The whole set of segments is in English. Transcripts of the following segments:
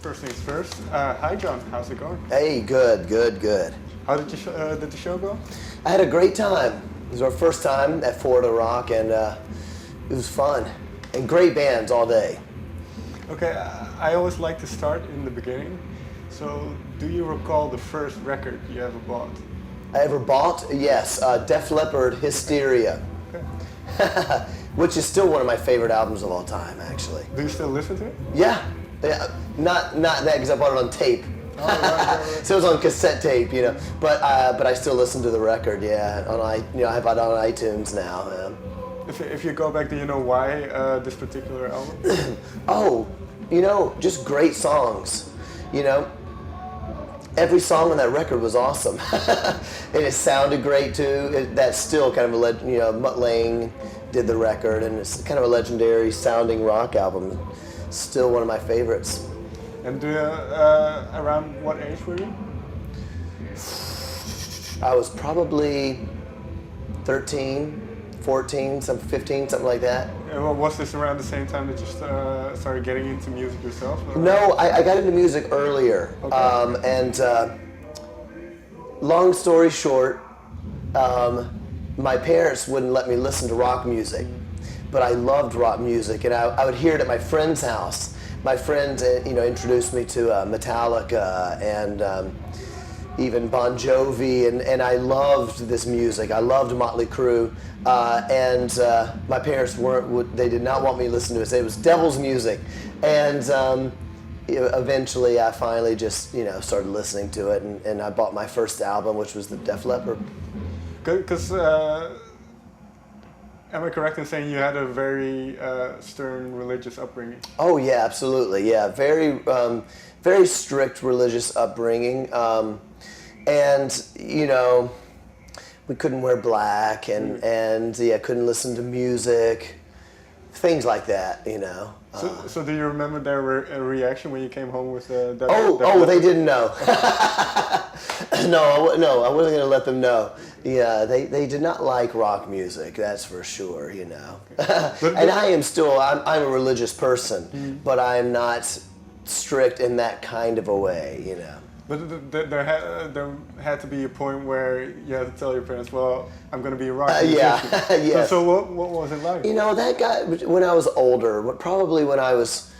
First things first. Hi, John. How's it going? Hey, good. How did the show go? I had a great time. It was our first time at Florida Rock, and it was fun. And great bands all day. Okay, I always like to start in the beginning. So, do you recall the first record you ever bought? I ever bought? Yes, Def Leppard Hysteria. Okay. Which is still one of my favorite albums of all time, actually. Do you still listen to it? Yeah. Not that, because I bought it on tape. Oh, right. So it was on cassette tape, you know. But I still listen to the record, yeah. I have it on iTunes now. If you go back, do you know why this particular album? Oh, just great songs. Every song on that record was awesome, and it sounded great too. That's still kind of Mutt Lange did the record, and it's kind of a legendary sounding rock album. Still one of my favorites. And around what age were you? I was probably 13, 14, 15, something like that. Was this around the same time that you started getting into music yourself? Or? No, I got into music earlier. Okay. And long story short, my parents wouldn't let me listen to rock music, but I loved rock music, and I would hear it at my friend's house. My friend, introduced me to Metallica and even Bon Jovi, and I loved this music. I loved Motley Crue, and my parents they did not want me to listen to it. It was devil's music, and eventually I finally just started listening to it, and I bought my first album, which was the Def Leppard. Because am I correct in saying you had a very stern religious upbringing? Oh yeah, absolutely. Yeah, very strict religious upbringing. And we couldn't wear black, and couldn't listen to music, things like that. So do you remember their reaction when you came home with that? They didn't know. No, I wasn't going to let them know. Yeah, they did not like rock music, that's for sure, Okay. And I'm a religious person, but I am not strict in that kind of a way, But there had to be a point where you had to tell your parents, well, I'm going to be a rock musician. Yes. So what was it like? That guy, when I was older, probably when I was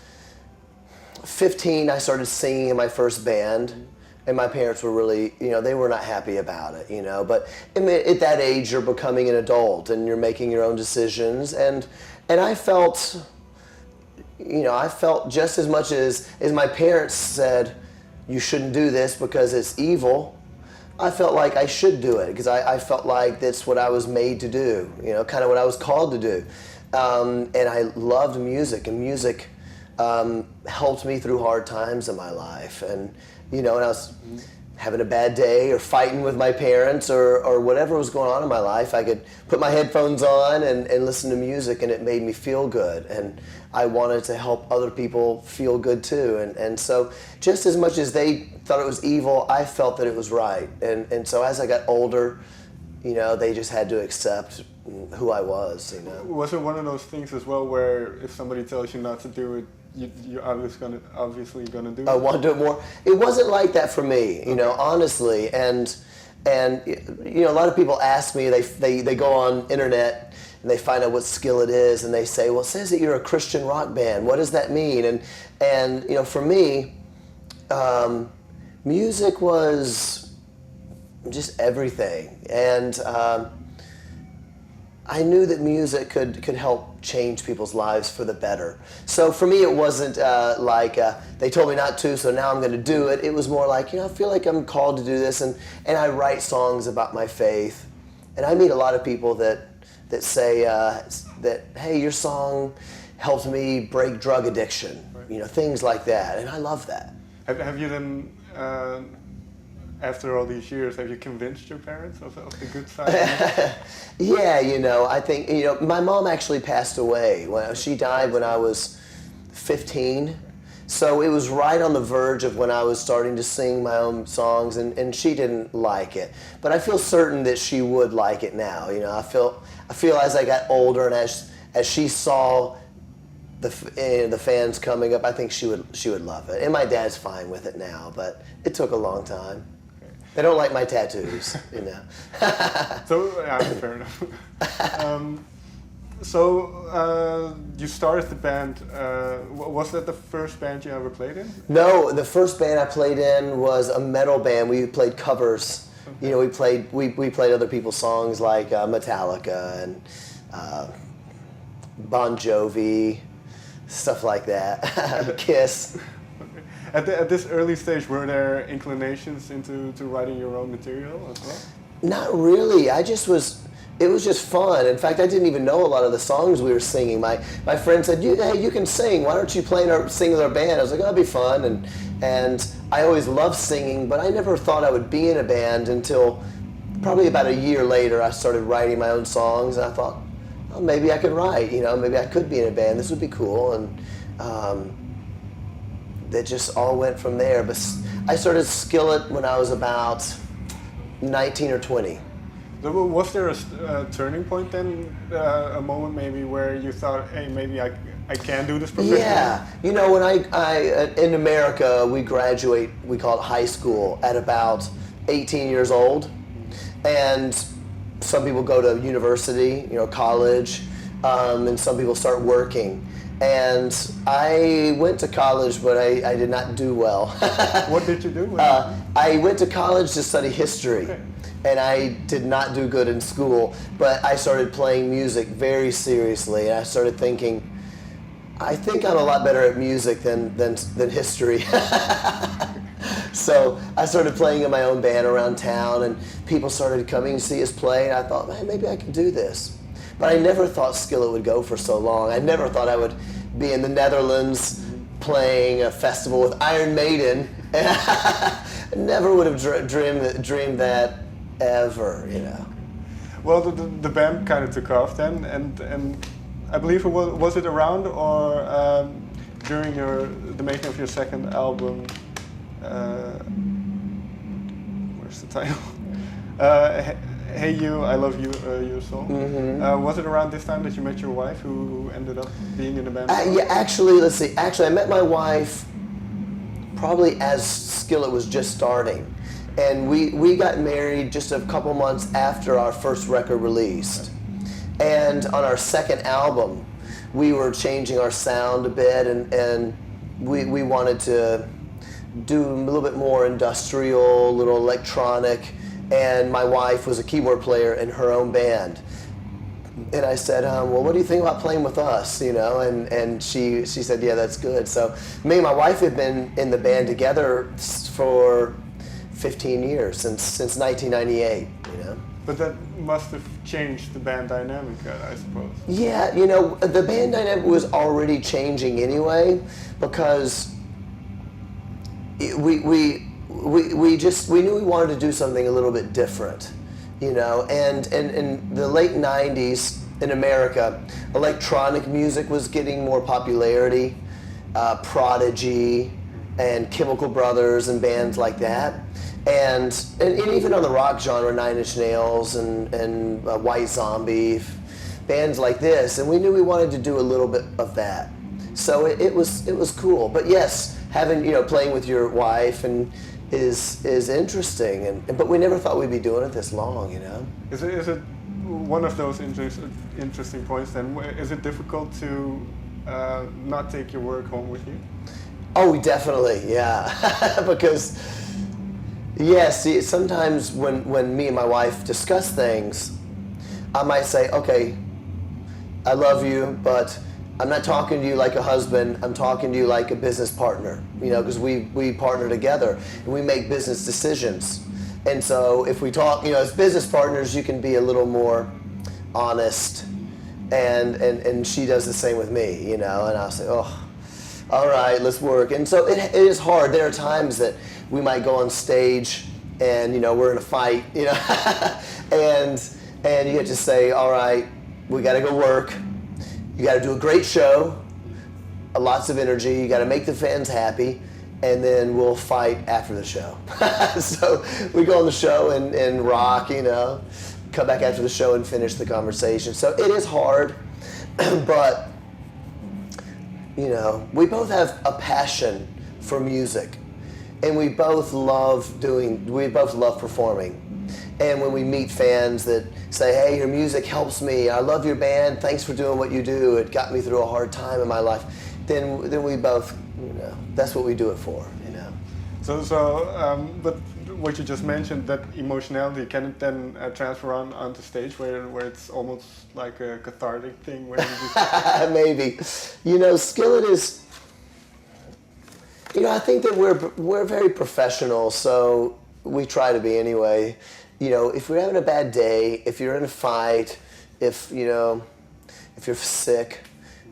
15, I started singing in my first band. And my parents were really, they were not happy about it, But at that age, you're becoming an adult and you're making your own decisions. And I felt, just as much as my parents said, you shouldn't do this because it's evil, I felt like I should do it because I felt like that's what I was made to do, kind of what I was called to do. And I loved music, and music helped me through hard times in my life. And when I was having a bad day or fighting with my parents or whatever was going on in my life, I could put my headphones on and listen to music, and it made me feel good. And I wanted to help other people feel good too. And so just as much as they thought it was evil, I felt that it was right. And so as I got older, they just had to accept who I was. Was it one of those things as well where if somebody tells you not to do it, you're obviously gonna do it? I want to do it more. It wasn't like that for me, honestly. And a lot of people ask me, they go on internet and they find out what Skillet is, and they say, well, it says that you're a Christian rock band. What does that mean? And for me, music was just everything. And I knew that music could help change people's lives for the better. So for me, it wasn't like they told me not to, so now I'm going to do it. It was more like, I feel like I'm called to do this, and I write songs about my faith. And I meet a lot of people that say that, hey, your song helped me break drug addiction, right. Things like that, and I love that. Have you then, after all these years, have you convinced your parents of the good side? Yeah, I think, my mom actually passed away. She died when I was 15. So it was right on the verge of when I was starting to sing my own songs, and she didn't like it. But I feel certain that she would like it now. I feel as I got older and as she saw the fans coming up. I think she would love it. And my dad's fine with it now, but it took a long time. Okay. They don't like my tattoos, you know. So, yeah, fair enough. So you started the band. Was that the first band you ever played in? No, the first band I played in was a metal band. We played covers. Okay. You know, we played other people's songs like Metallica and Bon Jovi, stuff like that. Kiss. Okay. At this early stage, were there inclinations into writing your own material as well? Not really. It was just fun. In fact, I didn't even know a lot of the songs we were singing. My friend said, "Hey, you can sing. Why don't you sing with our band?" I was like, "Oh, that'd be fun." And I always loved singing, but I never thought I would be in a band until probably about a year later. I started writing my own songs, and I thought, oh, maybe I could write. You know, maybe I could be in a band. This would be cool. And that just all went from there. But I started Skillet when I was about 19 or 20. So was there a turning point then, a moment maybe where you thought, hey, maybe I can do this professionally? Yeah, you know, when I in America, we graduate, we call it high school, at about 18 years old. And some people go to university, you know, college, and some people start working. And I went to college, but I did not do well. What did you do? I went to college to study history. Okay. And I did not do good in school, but I started playing music very seriously. And I started thinking, I think I'm a lot better at music than history. So I started playing in my own band around town, and people started coming to see us play, and I thought, man, maybe I can do this. But I never thought Skillet would go for so long. I never thought I would be in the Netherlands playing a festival with Iron Maiden. I never would have dreamed that ever, you know. Well, the band kind of took off then, and I believe was it around or during the making of your second album? Where's the title? Hey You, I Love You, your song. Mm-hmm. Was it around this time that you met your wife, who ended up being in the band? Yeah, actually, let's see. Actually, I met my wife probably as Skillet was just starting. And we got married just a couple months after our first record released. And on our second album, we were changing our sound a bit, and we wanted to do a little bit more industrial, a little electronic. And my wife was a keyboard player in her own band. And I said, well, what do you think about playing with us, you know? And she said, yeah, that's good. So me and my wife have been in the band together for 15 years, since 1998, you know. But that must have changed the band dynamic, I suppose. Yeah, you know, the band dynamic was already changing anyway, because we knew we wanted to do something a little bit different, you know. And in the late 90s in America, electronic music was getting more popularity, Prodigy and Chemical Brothers and bands like that. And even on the rock genre, Nine Inch Nails and White Zombie, bands like this, and we knew we wanted to do a little bit of that. So it was cool. But yes, having, you know, playing with your wife and is interesting, but we never thought we'd be doing it this long, you know. Is it one of those interesting points then? Is it difficult to not take your work home with you? Oh, definitely, yeah. Because yes, see, sometimes when me and my wife discuss things, I might say, okay, I love you, but I'm not talking to you like a husband, I'm talking to you like a business partner, you know, because we partner together and we make business decisions. And so if we talk, you know, as business partners, you can be a little more honest, and she does the same with me, you know, and I'll say, oh, all right, let's work. And so it is hard. There are times that we might go on stage and, you know, we're in a fight, you know, and you get to say, all right, we got to go work. You got to do a great show, lots of energy. You got to make the fans happy, and then we'll fight after the show. So we go on the show and rock, you know, come back after the show and finish the conversation. So it is hard, but you know, we both have a passion for music, and we both love performing. And when we meet fans that say, hey, your music helps me, I love your band, thanks for doing what you do, it got me through a hard time in my life, then we both, you know, that's what we do it for, you know. But what you just mentioned, that emotionality, can it then transfer onto stage where it's almost like a cathartic thing? Where you just Maybe. You know, Skillet is, you know, I think that we're very professional, so we try to be anyway. You know, if we're having a bad day, if you're in a fight, if you're sick,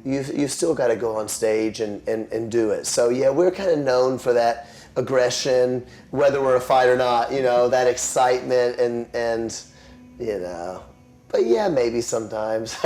you still got to go on stage and do it. So yeah, we're kind of known for that aggression, whether we're a fight or not, you know, that excitement and you know, but yeah, maybe sometimes.